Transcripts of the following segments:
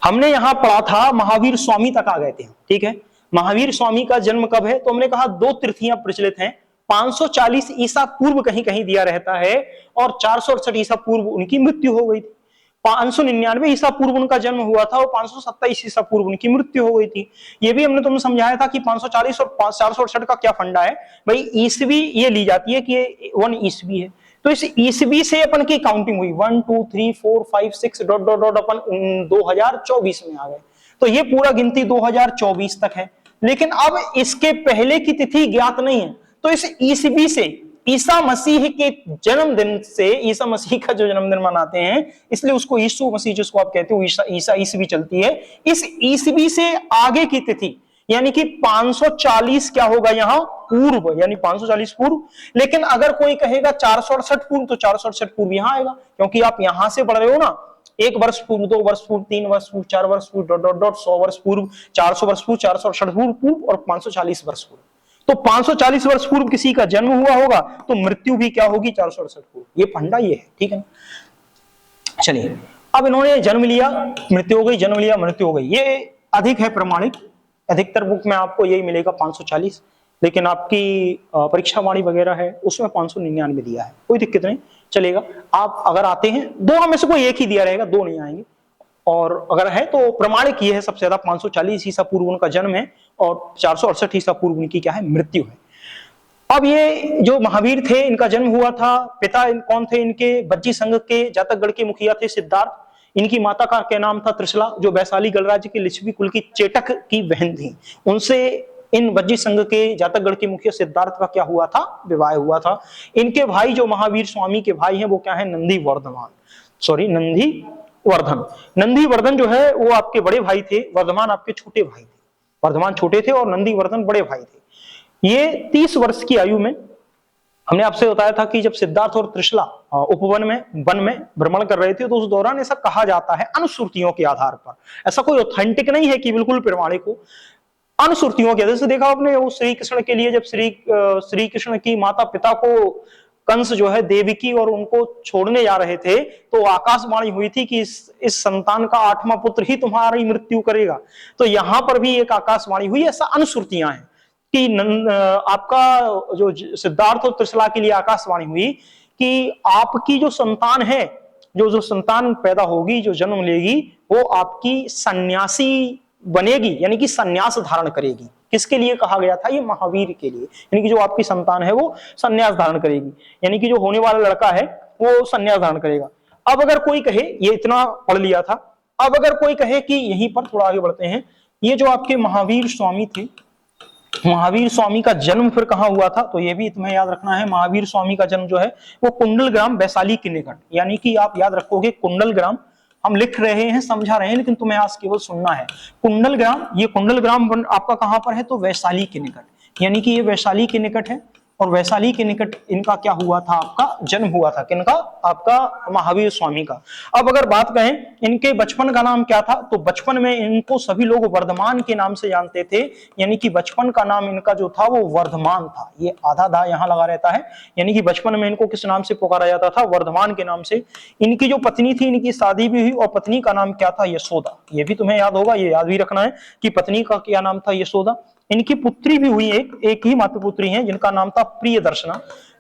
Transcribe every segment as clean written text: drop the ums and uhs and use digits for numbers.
हमने यहाँ पढ़ा था महावीर स्वामी तक आ गए थे, ठीक है। महावीर स्वामी का जन्म कब है, तो हमने कहा दो तिथियां प्रचलित हैं। 540 ईसा पूर्व कहीं कहीं दिया रहता है और 468 ईसा पूर्व उनकी मृत्यु हो गई थी। 599 ईसा पूर्व उनका जन्म हुआ था और 527 ईसा पूर्व उनकी मृत्यु हो गई थी। ये भी हमने तुमने समझाया था कि 540 और 468 का क्या फंडा है भाई, ईसवी ये ली जाती है कि ये 1 ईसवी है, तो इस ईसवी से अपन की काउंटिंग हुई 1 2 3 4 5 6 डॉट डॉट डॉट अपन 2024 में आ गए, तो ये पूरा गिनती 2024 तक है। लेकिन अब इसके पहले की तिथि ज्ञात नहीं है, तो इस ईसवी से ईसा मसीह के जन्मदिन से, ईसा मसीह का जो जन्मदिन मनाते हैं इसलिए उसको यीशु मसीह जिसको आप कहते हो ईसा ईसवी चलती है, इस ईसवी से आगे की तिथि यानी कि 540 क्या होगा यहां पूर्व, यानी 540 पूर्व। लेकिन अगर कोई कहेगा 468 पूर्व, तो 468 पूर्व यहां आएगा, क्योंकि आप यहां से पढ़ रहे हो ना, 1 वर्ष पूर्व, 2 वर्ष पूर्व, 3 वर्ष पूर्व, 4 वर्ष पूर्व, डॉट डॉट डॉट 100 वर्ष पूर्व, 400 वर्ष पूर्व, 468 पूर्व और 540 वर्ष पूर्व। तो 540 वर्ष पूर्व किसी का जन्म हुआ होगा तो मृत्यु भी क्या होगी 468 पूर्व। ये फंडा ये है, ठीक है ना। चलिए, अब इन्होंने जन्म लिया, मृत्यु हो गई, जन्म लिया, मृत्यु हो गई, ये अधिक है प्रमाणिक। अधिकतर बुक में आपको यही मिलेगा 540, लेकिन आपकी परीक्षा वाणी वगैरह है उसमें 599 दिया है, कोई दिक्कत नहीं, चलेगा। आप अगर आते हैं, दोनों में से कोई एक ही दिया रहेगा, दो नहीं आएंगे। और अगर है तो प्रमाणिक ये है सबसे ज्यादा, 540 ईसा पूर्व उनका जन्म है और 468 ईसा पूर्व उनकी क्या है, मृत्यु है। अब ये जो महावीर थे, इनका जन्म हुआ था, पिता कौन थे इनके, बज्जी संघ के जातकगढ़ के मुखिया थे सिद्धार्थ। इनकी माता का क्या नाम था, त्रिशला, जो वैशाली गणराज्य के लिच्छवी कुल की चेटक की बहन थी। उनसे इन बज्जी संघ के जातकगढ़ के मुखिया सिद्धार्थ का क्या हुआ था, विवाह हुआ था। इनके भाई जो महावीर स्वामी के भाई हैं वो क्या है, नंदीवर्धन जो है वो आपके बड़े भाई थे, वर्धमान आपके छोटे भाई थे। वर्धमान छोटे थे और नंदीवर्धन बड़े भाई थे। ये 30 वर्ष की आयु में, हमने आपसे बताया था कि जब सिद्धार्थ और त्रिशला उपवन में वन में भ्रमण कर रहे थे, तो उस दौरान ऐसा कहा जाता है अनुश्रुतियों के आधार पर, ऐसा कोई ऑथेंटिक नहीं है कि बिल्कुल प्रमाणिक हो, अनुश्रुतियों के, जैसे देखा आपने वो श्री कृष्ण के लिए जब श्री कृष्ण की माता पिता को कंस जो है देवकी और उनको छोड़ने जा रहे थे, तो आकाशवाणी हुई थी कि इस संतान का 8वां पुत्र ही तुम्हारी मृत्यु करेगा। तो यहां पर भी एक आकाशवाणी हुई, ऐसा अनुश्रुतियां हैं कि आपका जो सिद्धार्थ और त्रिशला के लिए आकाशवाणी हुई कि आपकी जो संतान है, जो संतान पैदा होगी, जो जन्म लेगी, वो आपकी सन्यासी बनेगी, यानी कि सन्यास धारण करेगी। किसके लिए कहा गया था, ये महावीर के लिए, यानी कि जो आपकी संतान है वो सन्यास धारण करेगी, यानी कि जो होने वाला लड़का है वो सन्यास धारण करेगा। अब अगर कोई कहे, ये इतना पढ़ लिया था, अब अगर कोई कहे कि यहीं पर थोड़ा आगे बढ़ते हैं, ये जो आपके महावीर स्वामी थे, महावीर स्वामी का जन्म फिर कहां हुआ था, तो ये भी तुम्हें याद रखना है। महावीर स्वामी का जन्म जो है वो कुंडल ग्राम वैशाली के निकट, यानी कि आप याद रखोगे कुंडल ग्राम, हम लिख रहे हैं समझा रहे हैं लेकिन तुम्हें आज केवल सुनना है। कुंडल ग्राम, ये कुंडल ग्राम आपका कहां पर है, तो वैशाली के निकट, यानी कि ये वैशाली के निकट है और वैशाली के निकट इनका क्या हुआ था, आपका जन्म हुआ था। किनका, आपका महावीर स्वामी का। अब अगर बात करें इनके बचपन का नाम क्या था, तो बचपन में इनको सभी लोग वर्धमान के नाम से जानते थे, यानी कि बचपन का नाम इनका जो था वो वर्धमान था। ये आधा धा यहां लगा रहता है, यानी कि बचपन में इनको किस नाम से पुकारा जाता था, वर्धमान के नाम से। इनकी जो पत्नी थी, इनकी शादी भी हुई और पत्नी का नाम क्या था, यशोदा। ये भी तुम्हें याद होगा, ये याद भी रखना है कि पत्नी का क्या नाम था, यशोदा। इनकी पुत्री भी हुई, एक ही मात्र पुत्री हैं जिनका नाम था प्रिय दर्शना।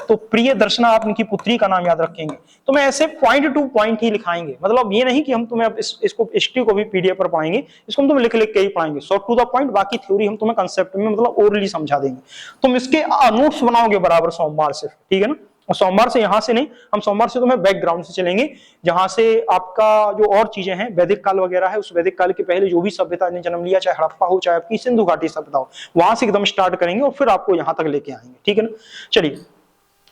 तो प्रिय दर्शना आप इनकी पुत्री का नाम याद रखेंगे। तो मैं ऐसे पॉइंट टू पॉइंट ही लिखाएंगे, मतलब ये नहीं कि हम तुम्हें अब इसको हिस्ट्री को भी पीडीएफ पर पढ़ाएंगे, इसको हम तुम्हें लिख लिख के ही पढ़ाएंगे, शॉर्ट टू द पॉइंट। बाकी थ्योरी हम तुम्हें कंसेप्ट में मतलब ओरली समझा देंगे। तुम इसके नोट्स बनाओगे बराबर सोमवार से, ठीक है ना। और सोमवार से यहां से नहीं, हम सोमवार से तुम्हें बैकग्राउंड से चलेंगे, जहां से आपका जो और चीजें हैं, वैदिक काल वगैरह है, उस वैदिक काल के पहले जो भी सभ्यता ने जन्म लिया, चाहे हड़प्पा हो चाहे आपकी सिंधु घाटी सभ्यता हो, वहां से एकदम स्टार्ट करेंगे और फिर आपको यहां तक लेके आएंगे, ठीक है ना। चलिए,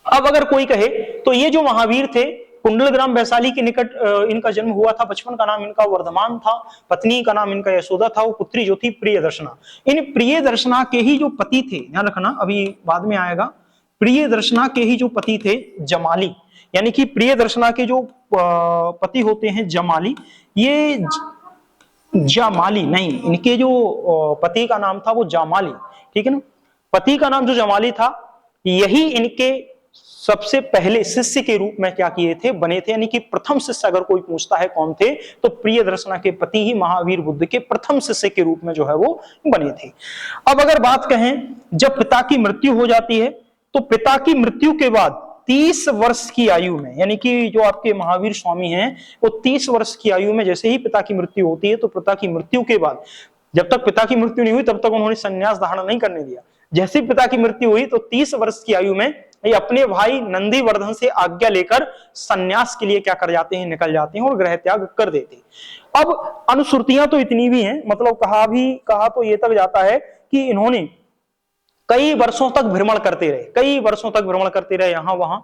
अब अगर कोई कहे तो ये जो महावीर थे, कुंडल ग्राम वैशाली के निकट इनका जन्म हुआ था, बचपन का नाम इनका वर्धमान था, पत्नी का नाम इनका यशोदा था, वो पुत्री जो थी प्रिय दर्शना। इन प्रिय दर्शना के ही जो पति थे, ध्यान रखना अभी बाद में आएगा, प्रिय दर्शना के ही जो पति थे जमाली, यानी कि प्रिय दर्शना के जो पति होते हैं जमाली, ये जमाली नहीं, इनके जो पति का नाम था वो जमाली, ठीक है ना। पति का नाम जो जमाली था, यही इनके सबसे पहले शिष्य के रूप में क्या किए थे, बने थे। यानी कि प्रथम शिष्य अगर कोई पूछता है कौन थे, तो प्रियदर्शना के पति ही महावीर बुद्ध के प्रथम शिष्य के रूप में जो है वो बने थे। अब अगर बात कहें, जब पिता की मृत्यु हो जाती है, तो पिता की मृत्यु के बाद 30 वर्ष की आयु में, यानी कि जो आपके महावीर स्वामी हैं, वो 30 वर्ष की आयु में जैसे ही पिता की मृत्यु होती है, तो पिता की मृत्यु के बाद, जब तक पिता की मृत्यु नहीं हुई तब तक उन्होंने संन्यास धारण नहीं करने दिया। जैसे ही पिता की मृत्यु हुई तो 30 वर्ष की आयु में ये अपने भाई नंदीवर्धन से आज्ञा लेकर संन्यास के लिए क्या कर जाते हैं, निकल जाते हैं और गृह त्याग कर देते हैं। अब अनुश्रुतियां तो इतनी भी हैं, मतलब कहा तो ये तक जाता है कि इन्होंने कई वर्षों तक भ्रमण करते रहे यहां वहां,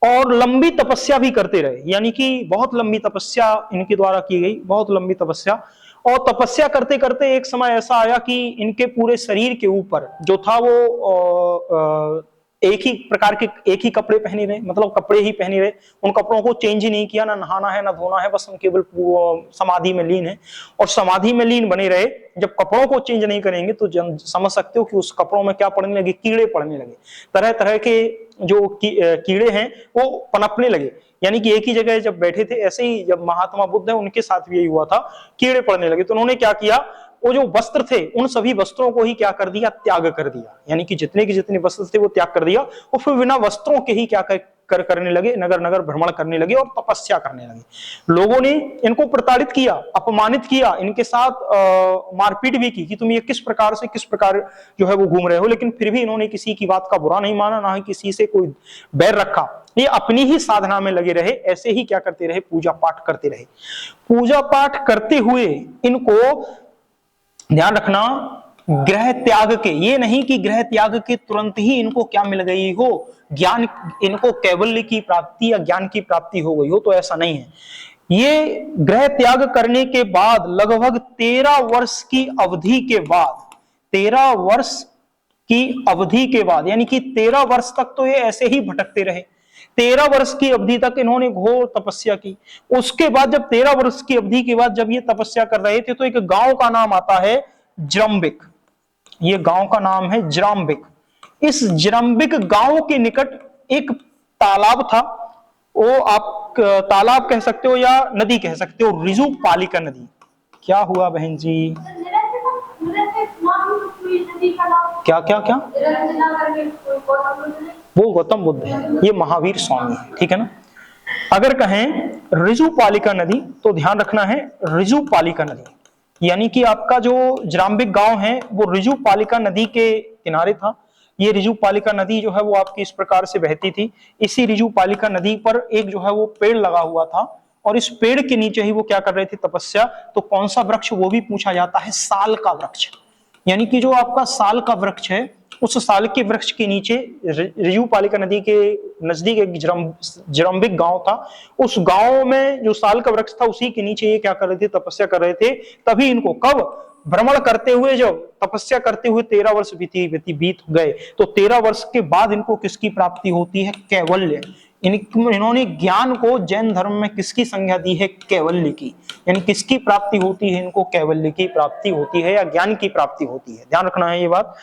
और लंबी तपस्या भी करते रहे। यानी कि बहुत लंबी तपस्या इनके द्वारा की गई, बहुत लंबी तपस्या। और तपस्या करते करते एक समय ऐसा आया कि इनके पूरे शरीर के ऊपर जो था वो एक ही प्रकार के एक ही कपड़े पहने रहे, मतलब कपड़े ही पहने रहे, उन कपड़ों को चेंज ही नहीं किया, ना नहाना है ना धोना है, बस हम केवल समाधि में लीन है और समाधि में लीन बने रहे। जब कपड़ों को चेंज नहीं करेंगे तो समझ सकते हो कि उस कपड़ों में क्या पड़ने लगे, कीड़े पड़ने लगे, तरह तरह के जो कीड़े हैं वो पनपने लगे। यानी कि एक ही जगह जब बैठे थे, ऐसे ही जब महात्मा बुद्ध है उनके साथ भी यही हुआ था, कीड़े पड़ने लगे। तो उन्होंने क्या किया, वो जो वस्त्र थे उन सभी वस्त्रों को ही क्या कर दिया, त्याग कर दिया। यानी कि जितने के जितने वस्त्र थे वो त्याग कर दिया और फिर बिना वस्त्रों के ही क्या करने लगे, नगर नगर भ्रमण करने लगे और तपस्या करने लगे। लोगों ने इनको प्रताड़ित किया, अपमानित किया, इनके साथ मारपीट भी की कि तुम ये किस प्रकार जो है वो घूम रहे हो, लेकिन फिर भी इन्होंने किसी की बात का बुरा नहीं माना, ना ही किसी से कोई बैर रखा। ये अपनी ही साधना में लगे रहे, ऐसे ही क्या करते रहे, पूजा पाठ करते रहे। पूजा पाठ करते हुए इनको ध्यान रखना, ग्रह त्याग के, ये नहीं कि ग्रह त्याग के तुरंत ही इनको क्या मिल गई हो, ज्ञान, इनको कैवल्य की प्राप्ति या ज्ञान की प्राप्ति हो गई हो, तो ऐसा नहीं है। ये ग्रह त्याग करने के बाद लगभग 13 वर्ष की अवधि के बाद, 13 वर्ष की अवधि के बाद, यानी कि 13 वर्ष तक तो ये ऐसे ही भटकते रहे। 13 वर्ष की अवधि तक इन्होंने घोर तपस्या की। उसके बाद जब 13 वर्ष की अवधि के बाद जब ये तपस्या कर रहे थे, तो एक गांव का नाम आता है जरम्बिक। ये गांव का नाम है जरम्बिक। इस जरम्बिक गांव के निकट एक तालाब था, वो आप तालाब कह सकते हो या नदी कह सकते हो, रिजु पालिका नदी। क्या हुआ बहन जी? क्या क्या क्या? वो गौतम बुद्ध है, ये महावीर स्वामी है, ठीक है ना। अगर कहें रिजु पालिका नदी, तो ध्यान रखना है रिजु पालिका नदी, यानी कि आपका जो जरम्बिक गांव है वो रिजु पालिका नदी के किनारे था। ये रिजु पालिका नदी जो है वो आपकी इस प्रकार से बहती थी। इसी रिजु पालिका नदी पर एक जो है वो पेड़ लगा हुआ था, और इस पेड़ के नीचे ही वो क्या कर रहे थे, तपस्या। तो कौन सा वृक्ष, वो भी पूछा जाता है, साल का वृक्ष। यानी कि जो आपका साल का वृक्ष है, उस साल के वृक्ष के नीचे रिजु पालिका नदी के नजदीक एक जरम्बिक गांव था। उस गांव में जो साल का वृक्ष था, उसी के नीचे ये क्या कर रहे थे, तपस्या कर रहे थे। तभी इनको कब भ्रमण करते हुए, जब तपस्या करते हुए 13 वर्ष बीत गए, तो 13 वर्ष के बाद इनको किसकी प्राप्ति होती है, कैवल्य। इन्होंने ज्ञान को जैन धर्म में किसकी संज्ञा दी है, कैवल्य की। यानी किसकी प्राप्ति होती है, इनको कैवल्य की प्राप्ति होती है या ज्ञान की प्राप्ति होती है। ध्यान रखना है ये बात।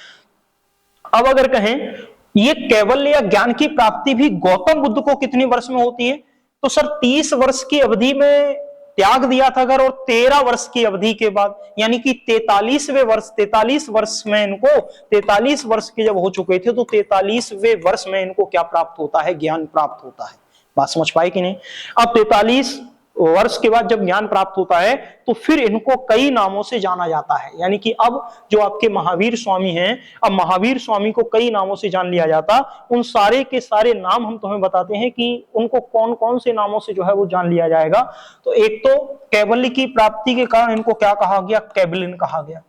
अब अगर कहें ये कैवल्य या ज्ञान की प्राप्ति भी गौतम बुद्ध को कितने वर्ष में होती है, तो सर 30 वर्ष की अवधि में त्याग दिया था घर, और 13 वर्ष की अवधि के बाद, यानी कि 43 वर्ष में इनको, 43 वर्ष के जब हो चुके थे, तो 43वें वर्ष में इनको क्या प्राप्त होता है, ज्ञान प्राप्त होता है। बात समझ पाए कि नहीं? अब 43 वर्ष के बाद जब ज्ञान प्राप्त होता है, तो फिर इनको कई नामों से जाना जाता है। यानी कि अब जो आपके महावीर स्वामी हैं, अब महावीर स्वामी को कई नामों से जान लिया जाता। उन सारे के सारे नाम हम तुम्हें बताते हैं कि उनको कौन कौन से नामों से जो है वो जान लिया जाएगा। तो एक तो कैवल्य की प्राप्ति के कारण इनको क्या कहा गया, कैवलिन कहा गया।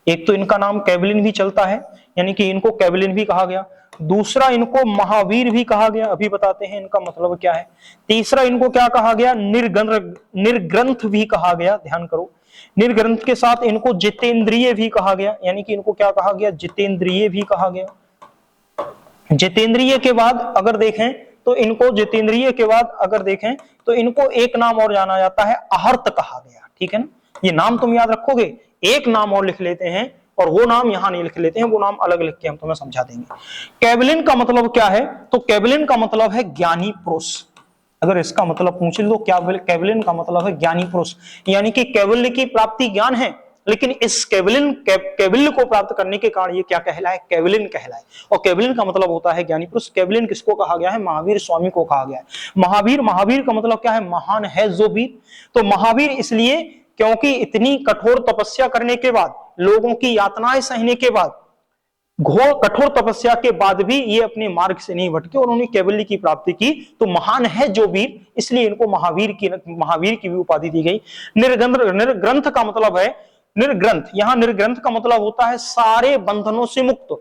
एक तो इनका नाम कैवलिन भी चलता है, यानी कि इनको कैवलिन भी कहा गया। दूसरा, इनको महावीर भी कहा गया, अभी बताते हैं इनका मतलब क्या है। तीसरा, इनको क्या कहा गया, निर्ग्रंथ भी कहा गया। ध्यान करो, निर्ग्रंथ के साथ इनको जितेंद्रिय भी कहा गया, यानी कि इनको क्या कहा गया, जितेंद्रिय भी कहा गया। जितेंद्रिय के बाद अगर देखें तो इनको, जितेंद्रिय के बाद अगर देखें तो इनको एक नाम और जाना जाता है, आहर्त कहा गया। ठीक है ना, ये नाम तुम याद रखोगे। एक नाम और लिख लेते हैं, और वो नाम यहाँ नहीं लिख लेते हैं, वो नाम अलग लिख के हम तुम्हें समझा देंगे। कैवलिन का मतलब क्या है? तो कैवलिन का मतलब है ज्ञानी पुरुष। अगर इसका मतलब पूछ लो, क्या कैवलिन का मतलब है ज्ञानी पुरुष, यानी कि कैवल्य की प्राप्ति ज्ञान है, लेकिन इस कैवल्य को प्राप्त करने के कारण ये क्या कहलाए? कैवलिन कहलाए। और कैवलिन का मतलब होता है ज्ञानी पुरुष। कैवलिन किसको कहा गया है? महावीर स्वामी को कहा गया है। महावीर का मतलब क्या है? महान है जो वीर। तो महावीर इसलिए क्योंकि इतनी कठोर तपस्या करने के बाद, लोगों की यातनाएं सहने के बाद, घोर कठोर तपस्या के बाद भी ये अपने मार्ग से नहीं भटके और उन्होंने कैवल्य की प्राप्ति की, तो महान है जो वीर, इसलिए इनको महावीर की भी उपाधि दी गई। निर्ग्रंथ का मतलब है निर्ग्रंथ। यहां निर्ग्रंथ का मतलब होता है सारे बंधनों से मुक्त।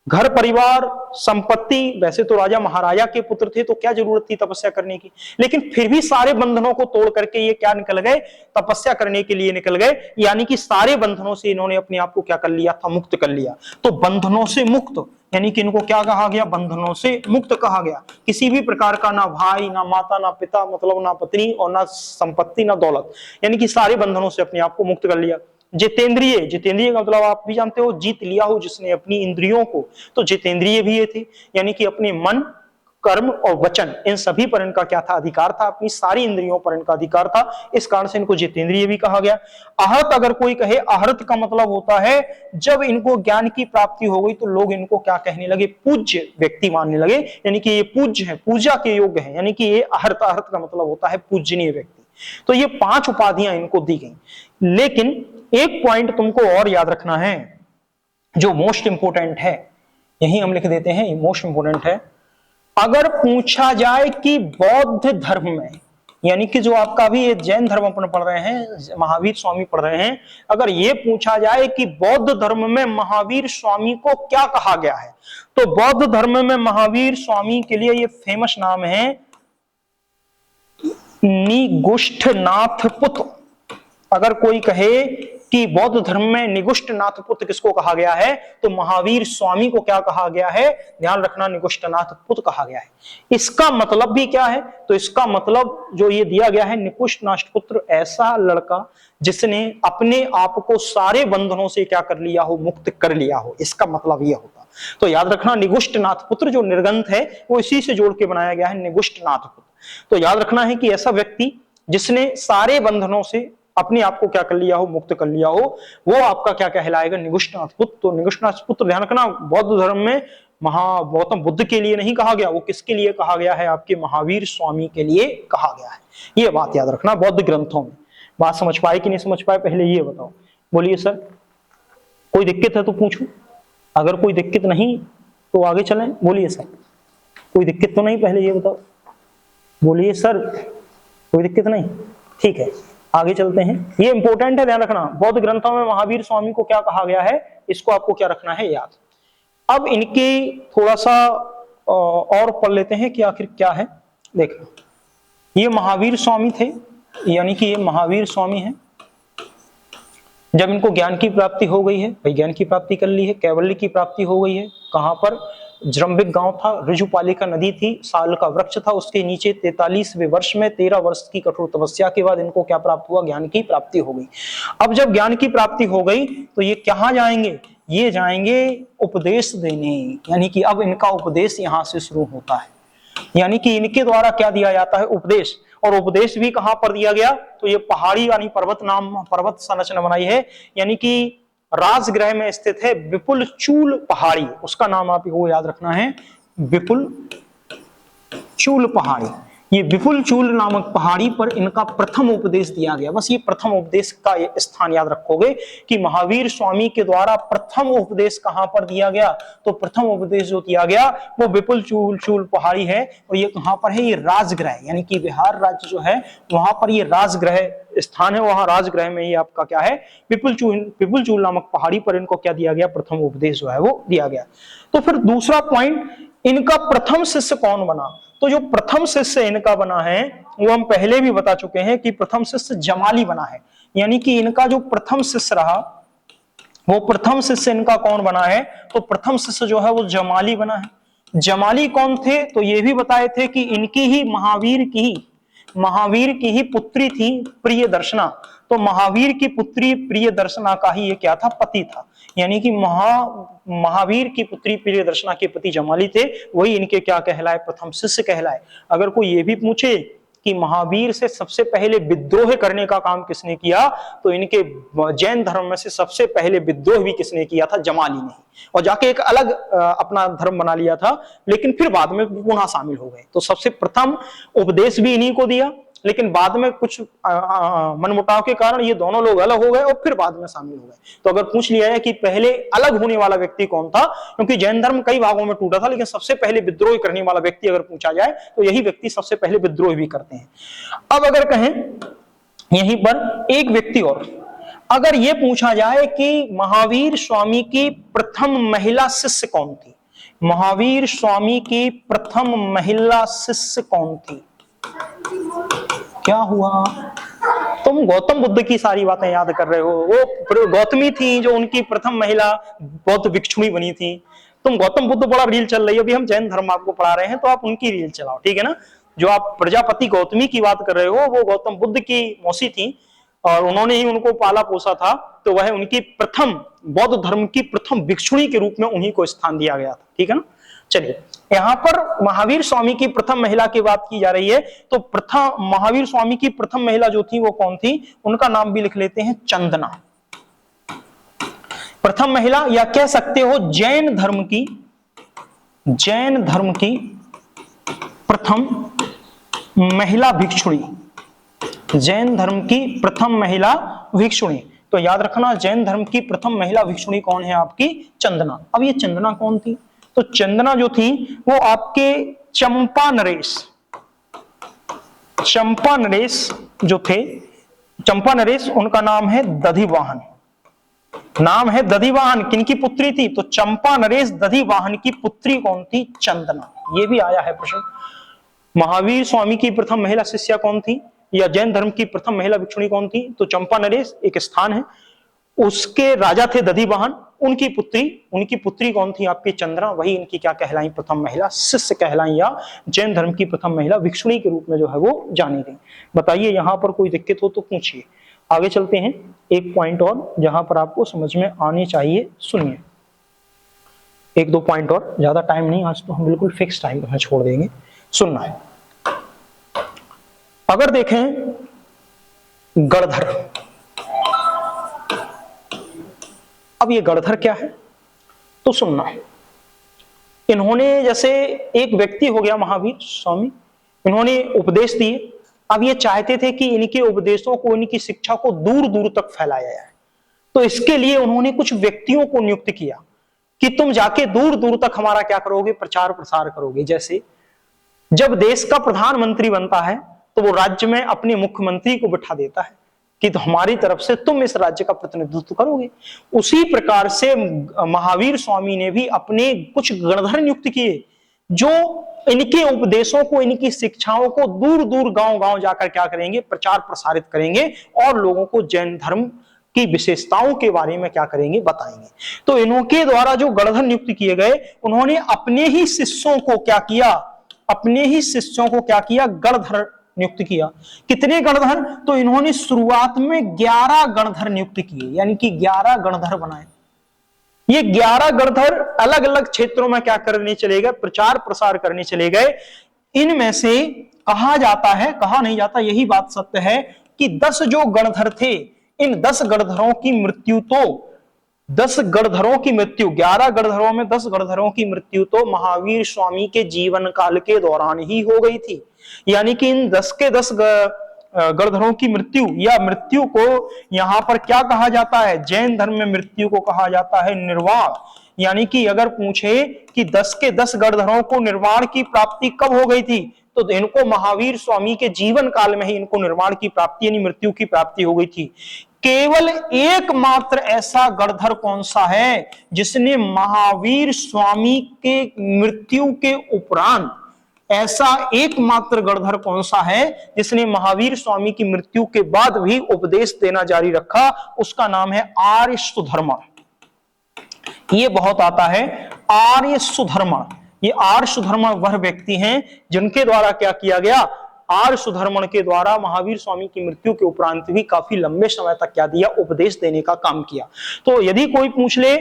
घर परिवार संपत्ति, वैसे तो राजा महाराजा के पुत्र थे तो क्या जरूरत थी तपस्या करने की, लेकिन फिर भी सारे बंधनों को तोड़ करके ये क्या निकल गए? तपस्या करने के लिए निकल गए, यानी कि सारे बंधनों से इन्होंने अपने आप को क्या कर लिया था? मुक्त कर लिया। तो बंधनों से मुक्त, यानी कि इनको क्या कहा गया? बंधनों से मुक्त कहा गया। किसी भी प्रकार का ना भाई, ना माता, ना पिता, मतलब ना पत्नी, और ना संपत्ति, ना दौलत, यानी कि सारे बंधनों से अपने आप को मुक्त कर लिया। जितेंद्रिय, जितेंद्रिय का मतलब आप भी जानते हो, जीत लिया हो जिसने अपनी इंद्रियों को, तो जितेंद्रिय भी ये थे, यानी कि अपने मन, कर्म और वचन, इन सभी पर इनका क्या था? अधिकार था। अपनी सारी इंद्रियों पर इनका अधिकार था, इस कारण से इनको जितेंद्रिय भी कहा गया। आहत अगर कोई कहे, आहत का मतलब होता है जब इनको ज्ञान की प्राप्ति हो गई तो लोग इनको क्या कहने लगे? पूज्य व्यक्ति मानने लगे, यानी कि ये पूज्य है, पूजा के योग्य है, यानी कि ये आहत। आहत का मतलब होता है पूजनीय व्यक्ति। तो ये 5 उपाधियां इनको दी गई। लेकिन एक पॉइंट तुमको और याद रखना है जो मोस्ट इंपोर्टेंट है, यही हम लिख देते हैं, मोस्ट इंपोर्टेंट है। अगर पूछा जाए कि बौद्ध धर्म में, यानी कि जो आपका भी ये जैन धर्म अपन पढ़ रहे हैं, महावीर स्वामी पढ़ रहे हैं, अगर ये पूछा जाए कि बौद्ध धर्म में महावीर स्वामी को क्या कहा गया है, तो बौद्ध धर्म में महावीर स्वामी के लिए ये फेमस नाम है निगुष्ठनाथ पुत्र। अगर कोई कहे कि बौद्ध धर्म में निगुष्ठनाथ पुत्र किसको कहा गया है, तो महावीर स्वामी को क्या कहा गया है? ध्यान रखना, निगुष्ठनाथ पुत्र कहा गया है। इसका मतलब भी क्या है? तो इसका मतलब जो ये दिया गया है, निगुष्ठनाथ पुत्र, ऐसा लड़का जिसने अपने आप को सारे बंधनों से क्या कर लिया हो? मुक्त कर लिया हो, इसका मतलब ये होता। तो याद रखना, निगुष्ठनाथ पुत्र जो निर्गंथ है वो इसी से जोड़ के बनाया गया है, निगुष्ठनाथ पुत्र। तो याद रखना है कि ऐसा व्यक्ति जिसने सारे बंधनों से अपने आप को क्या कर लिया हो? मुक्त कर लिया हो, वो आपका क्या कहलाएगा? निगुष्ठनाथ पुत्र। तो निगुष्ठनाथ पुत्र ध्यान रखना, बौद्ध धर्म में गौतम बुद्ध के लिए नहीं कहा गया, वो किसके लिए कहा गया है? आपके महावीर स्वामी के लिए कहा गया है। ये बात याद रखना बौद्ध ग्रंथों में। बात समझ पाए कि नहीं समझ पाए, पहले ये बताओ। बोलिए सर, कोई दिक्कत है तो पूछो, अगर कोई दिक्कत नहीं तो आगे चलें। बोलिए सर, कोई दिक्कत तो नहीं, पहले ये बताओ। बोलिए सर, कोई दिक्कत नहीं? ठीक है, आगे चलते हैं। ये इंपॉर्टेंट है, ध्यान रखना। बौद्ध ग्रंथों में महावीर स्वामी को क्या कहा गया है, इसको आपको क्या रखना है याद। अब इनकी थोड़ा सा और पढ़ लेते हैं कि आखिर क्या है। देखो, ये महावीर स्वामी थे, यानी कि ये महावीर स्वामी हैं। जब इनको ज्ञान की प्राप्ति हो गई है, भाई ज्ञान की प्राप्ति कर ली है, कैवल्य की प्राप्ति हो गई है, कहां पर? जृंभिक गांव था, ऋजुपालिका नदी थी, साल का वृक्ष था, उसके नीचे 43वें वर्ष में 13 वर्ष की कठोर तपस्या के बाद इनको क्या प्राप्त हुआ? ज्ञान की प्राप्ति हो गई। अब जब ज्ञान की प्राप्ति हो गई तो ये कहां जाएंगे? ये जाएंगे उपदेश देने, यानी कि अब इनका उपदेश यहां से शुरू होता है, यानी कि इनके द्वारा क्या दिया जाता है? उपदेश। और उपदेश भी कहां पर दिया गया? तो ये पहाड़ी यानी पर्वत संरचना बनाई है, यानी कि राजगृह में स्थित है विपुल चूल पहाड़ी, उसका नाम आपको याद रखना है, विपुल चूल पहाड़ी। ये विपुल चूल नामक पहाड़ी पर इनका प्रथम उपदेश दिया गया। बस ये प्रथम उपदेश का स्थान याद रखोगे कि महावीर स्वामी के द्वारा प्रथम उपदेश कहां पर दिया गया, तो प्रथम उपदेश जो दिया गया वो विपुल चूल पहाड़ी है। और ये कहां पर है? ये राजगृह, यानी कि बिहार राज्य जो है वहां पर ये राजगृह स्थान है, वहां राजगृह में ये आपका क्या है? विपुल चूल नामक पहाड़ी पर इनको क्या दिया गया? प्रथम उपदेश जो है वो दिया गया। तो फिर दूसरा पॉइंट, इनका प्रथम शिष्य कौन बना? तो जो प्रथम शिष्य इनका बना है वो हम पहले भी बता चुके हैं कि प्रथम शिष्य जमाली बना है, यानी कि इनका जो प्रथम शिष्य रहा वो प्रथम शिष्य इनका कौन बना है? तो प्रथम शिष्य जो है वो जमाली बना है। जमाली कौन थे? तो ये भी बताए थे कि इनकी ही महावीर की महावीर की ही पुत्री थी प्रियदर्शना। तो महावीर की पुत्री प्रियदर्शना का ही ये क्या था, पति था। यानी कि महावीर की पुत्री प्रियदर्शना के पति जमाली थे, वही इनके क्या कहलाए, प्रथम शिष्य कहलाए। अगर कोई ये भी पूछे कि महावीर से सबसे पहले विद्रोह करने का काम किसने किया, तो इनके जैन धर्म में से सबसे पहले विद्रोह भी किसने किया था, जमाली ने, और जाके एक अलग अपना धर्म बना लिया था, लेकिन फिर बाद में पुनः शामिल हो गए। तो सबसे प्रथम उपदेश भी इन्हीं को दिया, लेकिन बाद में कुछ मनमुटाव के कारण ये दोनों लोग अलग हो गए और फिर बाद में शामिल हो गए। तो अगर पूछ लिया है कि पहले अलग होने वाला व्यक्ति कौन था, क्योंकि जैन धर्म कई भागों में टूटा था, लेकिन सबसे पहले विद्रोह करने वाला व्यक्ति अगर पूछा जाए तो यही व्यक्ति सबसे पहले विद्रोह भी करते हैं। अब अगर कहें यहीं पर एक व्यक्ति और, अगर यह पूछा जाए कि महावीर स्वामी की प्रथम महिला शिष्य कौन थी, महावीर स्वामी की प्रथम महिला शिष्य कौन थी, क्या हुआ? तुम गौतम बुद्ध की सारी बातें याद कर रहे हो, वो गौतमी थी जो उनकी प्रथम महिला बौद्ध भिक्षुणी बनी थी। तुम गौतम बुद्ध बड़ा रील चल रही है, अभी हम जैन धर्म आपको पढ़ा रहे हैं तो आप उनकी रील चलाओ, ठीक है ना। जो आप प्रजापति गौतमी की बात कर रहे हो वो गौतम बुद्ध की मौसी थी और उन्होंने ही उनको पाला पोसा था, तो वह उनकी प्रथम बौद्ध धर्म की प्रथम भिक्षुणी के रूप में उन्हीं को स्थान दिया गया था, ठीक है ना। चलिए, यहां पर महावीर स्वामी की प्रथम महिला की बात की जा रही है, तो प्रथम महावीर स्वामी की प्रथम महिला जो थी वो कौन थी, उनका नाम भी लिख लेते हैं चंदना। प्रथम महिला, या कह सकते हो जैन धर्म की प्रथम महिला भिक्षुणी, जैन धर्म की प्रथम महिला भिक्षुणी। तो याद रखना, जैन धर्म की प्रथम महिला भिक्षुणी कौन है, आपकी चंदना। अब ये चंदना कौन थी, तो चंदना जो थी वो आपके चंपा नरेश जो थे, चंपा नरेश उनका नाम है दधिवाहन, नाम है दधिवाहन। किनकी पुत्री थी, तो चंपा नरेश दधिवाहन की पुत्री कौन थी, चंदना। ये भी आया है प्रश्न। महावीर स्वामी की प्रथम महिला शिष्या कौन थी, या जैन धर्म की प्रथम महिला भिक्षुणी कौन थी, तो चंपा नरेश एक स्थान है, उसके राजा थे दधिवाहन, उनकी पुत्री कौन थी, आपकी चंद्रा, वही इनकी क्या कहलाई, प्रथम महिला शिष्य कहलाई, या जैन धर्म की प्रथम महिला भिक्षुणी के रूप में जो है वो जानी गई। बताइए यहां पर कोई दिक्कत हो तो पूछिए। आगे चलते हैं, एक पॉइंट और जहां पर आपको समझ में आने चाहिए, सुनिए एक दो पॉइंट और, ज्यादा टाइम नहीं, आज तो हम बिल्कुल फिक्स टाइम पर छोड़ देंगे, सुनना है। अगर देखें गणधर, अब ये गणधर क्या है, तो सुनना है। इन्होंने जैसे एक व्यक्ति हो गया महावीर स्वामी, इन्होंने उपदेश दिए। अब ये चाहते थे कि इनके उपदेशों को, इनकी शिक्षा को दूर दूर तक फैलाया जाए, तो इसके लिए उन्होंने कुछ व्यक्तियों को नियुक्त किया कि तुम जाके दूर दूर तक हमारा क्या करोगे, प्रचार प्रसार करोगे। जैसे जब देश का प्रधानमंत्री बनता है तो वो राज्य में अपने मुख्यमंत्री को बिठा देता है कि तो हमारी तरफ से तुम इस राज्य का प्रतिनिधित्व करोगे। उसी प्रकार से महावीर स्वामी ने भी अपने कुछ गणधर नियुक्त किए जो इनके उपदेशों को, इनकी शिक्षाओं को दूर दूर गांव गांव जाकर क्या करेंगे, प्रचार प्रसारित करेंगे और लोगों को जैन धर्म की विशेषताओं के बारे में क्या करेंगे, बताएंगे। तो इनके द्वारा जो गणधर नियुक्त किए गए, उन्होंने अपने ही शिष्यों को क्या किया, गणधर नियुक्त किया। कितने गणधर, तो इन्होंने शुरुआत में 11 गणधर नियुक्त किए, यानी कि 11 गणधर बनाए। ये 11 गणधर अलग अलग क्षेत्रों में क्या करने चले गए, प्रचार प्रसार करने चले गए। इनमें से कहा जाता है, कहा नहीं जाता, यही बात सत्य है कि 10 जो गणधर थे, इन 10 गणधरों की मृत्यु तो 10 गणधरों की मृत्यु, 11 गणधरों में 10 गणधरों की मृत्यु तो महावीर स्वामी के जीवन काल के दौरान ही हो गई थी। यानी कि इन 10 के 10 गणधरों की मृत्यु, या मृत्यु को यहां पर क्या कहा जाता है, जैन धर्म में मृत्यु को कहा जाता है निर्वाण। यानी कि अगर पूछे कि 10 के 10 गणधरों को निर्वाण की प्राप्ति कब हो गई थी, तो इनको महावीर स्वामी के जीवन काल में ही इनको निर्वाण की प्राप्ति यानी मृत्यु की प्राप्ति हो गई थी। केवल एकमात्र ऐसा गणधर कौन सा है जिसने महावीर स्वामी के मृत्यु के उपरांत, ऐसा एकमात्र गणधर कौन सा है जिसने महावीर स्वामी की मृत्यु के बाद भी उपदेश देना जारी रखा, उसका नाम है आर्य सुधर्मा। ये बहुत आता है, आर्य सुधर्मा। ये आर्य सुधर्मा वह व्यक्ति हैं जिनके द्वारा क्या किया गया, आर्ष धर्मण के द्वारा महावीर स्वामी की मृत्यु के उपरांत भी काफी लंबे समय तक क्या दिया, उपदेश देने का काम किया। तो यदि कोई पूछ ले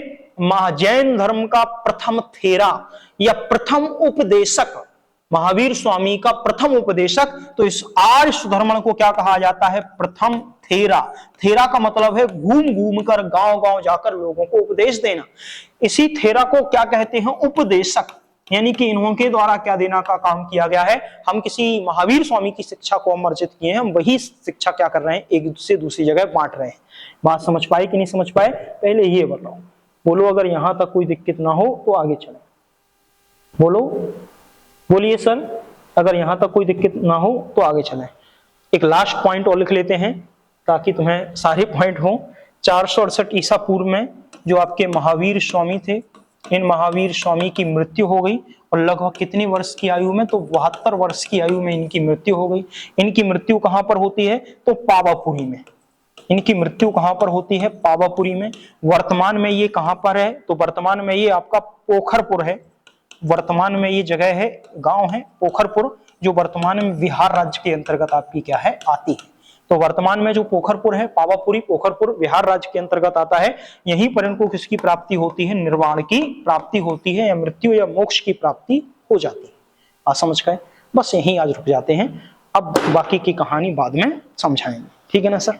जैन धर्म का प्रथम थेरा या प्रथम उपदेशक, महावीर स्वामी का प्रथम उपदेशक, तो इस आर्ष धर्मण को क्या कहा जाता है, प्रथम थेरा। थेरा का मतलब है घूम घूम कर गांव गांव जाकर लोगों को उपदेश देना। इसी थेरा को क्या कहते हैं, उपदेशक, यानी कि इन्हों के द्वारा क्या देना का काम किया गया है। हम किसी महावीर स्वामी की शिक्षा को हम अर्जित किए हैं, हम वही शिक्षा क्या कर रहे हैं, एक से दूसरी जगह बांट रहे हैं। बात समझ पाए कि नहीं समझ पाए, पहले ये बताओ, बोलो अगर यहां तक कोई दिक्कत ना हो तो आगे चले, बोलो, बोलिए सर, अगर यहां तक कोई दिक्कत ना हो तो आगे चलें। एक लास्ट पॉइंट और लिख लेते हैं ताकि तुम्हें सारे पॉइंट हो। 468 ईसा पूर्व में जो आपके महावीर स्वामी थे, इन महावीर स्वामी की मृत्यु हो गई और लगभग कितनी वर्ष की आयु में, तो 72 वर्ष की आयु में इनकी मृत्यु हो गई। इनकी मृत्यु कहां पर होती है, तो पावापुरी में। इनकी मृत्यु कहां पर होती है, पावापुरी में। वर्तमान में ये कहां पर है, तो वर्तमान में ये आपका पोखरपुर है। वर्तमान में ये जगह है, गांव है पोखरपुर, जो वर्तमान में बिहार राज्य के अंतर्गत आपकी क्या है, आती है। तो वर्तमान में जो पोखरपुर है, पावापुरी पोखरपुर बिहार राज्य के अंतर्गत आता है। यहीं पर इनको किसकी प्राप्ति होती है, निर्वाण की प्राप्ति होती है, या मृत्यु या मोक्ष की प्राप्ति हो जाती है। आप समझ गए, बस यहीं आज रुक जाते हैं, अब बाकी की कहानी बाद में समझाएंगे, ठीक है ना सर।